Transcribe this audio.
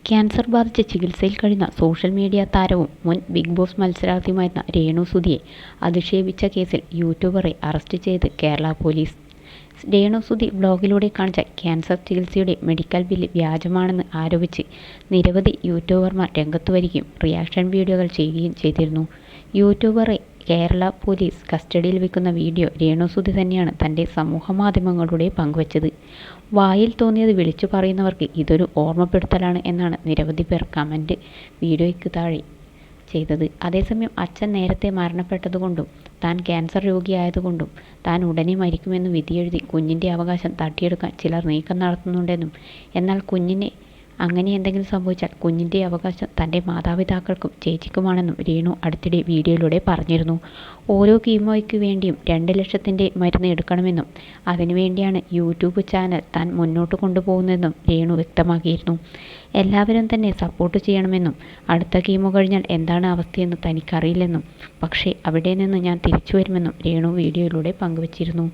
Cancer ബാധിച്ച് ചികിത്സയിൽ കഴിയുന്ന സോഷ്യൽ മീഡിയ താരവും മുൻ ബിഗ് ബോസ് മത്സരാർത്ഥിയുമായിരുന്ന രേണു സുധിയെ അധിക്ഷേപിച്ച കേസിൽ യൂട്യൂബറെ അറസ്റ്റ് ചെയ്ത് കേരള പോലീസ്. രേണു സുധി ബ്ലോഗിലൂടെ കാണിച്ച ക്യാൻസർ ചികിത്സയുടെ മെഡിക്കൽ ബില്ല് വ്യാജമാണെന്ന് ആരോപിച്ച് നിരവധി യൂട്യൂബർമാർ രംഗത്തു വരികയും റിയാക്ഷൻ വീഡിയോകൾ ചെയ്യുകയും ചെയ്തിരുന്നു. യൂട്യൂബറെ കേരള പോലീസ് കസ്റ്റഡിയിൽ വയ്ക്കുന്ന വീഡിയോ രേണു സുധി തന്നെയാണ് തൻ്റെ സമൂഹമാധ്യമങ്ങളിലൂടെ പങ്കുവച്ചത്. വായിൽ തോന്നിയത് വിളിച്ചു പറയുന്നവർക്ക് ഇതൊരു ഓർമ്മപ്പെടുത്തലാണ് എന്നാണ് നിരവധി പേർ കമൻറ്റ് വീഡിയോയ്ക്ക് താഴെ ചെയ്തത്. അതേസമയം അച്ഛൻ നേരത്തെ മരണപ്പെട്ടതുകൊണ്ടും താൻ ക്യാൻസർ രോഗിയായതുകൊണ്ടും താൻ ഉടനെ മരിക്കുമെന്ന് വിധിയെഴുതി കുഞ്ഞിൻ്റെ അവകാശം തട്ടിയെടുക്കാൻ ചിലർ നീക്കം നടത്തുന്നുണ്ടെന്നും, എന്നാൽ കുഞ്ഞിനെ അങ്ങനെ എന്തെങ്കിലും സംഭവിച്ചാൽ കുഞ്ഞിൻ്റെ അവകാശം തൻ്റെ മാതാപിതാക്കൾക്കും ചേച്ചിക്കുമാണെന്നും രേണു അടുത്തിടെ വീഡിയോയിലൂടെ പറഞ്ഞിരുന്നു. ഓരോ കീമോയ്ക്ക് വേണ്ടിയും 2 ലക്ഷത്തിൻ്റെ മരുന്ന് എടുക്കണമെന്നും അതിനുവേണ്ടിയാണ് യൂട്യൂബ് ചാനൽ താൻ മുന്നോട്ട് കൊണ്ടുപോകുന്നതെന്നും രേണു വ്യക്തമാക്കിയിരുന്നു. എല്ലാവരും തന്നെ സപ്പോർട്ട് ചെയ്യണമെന്നും അടുത്ത കീമോ കഴിഞ്ഞാൽ എന്താണ് അവസ്ഥയെന്ന് തനിക്കറിയില്ലെന്നും പക്ഷേ അവിടെ നിന്ന് ഞാൻ തിരിച്ചു വരുമെന്നും രേണു വീഡിയോയിലൂടെ പങ്കുവച്ചിരുന്നു.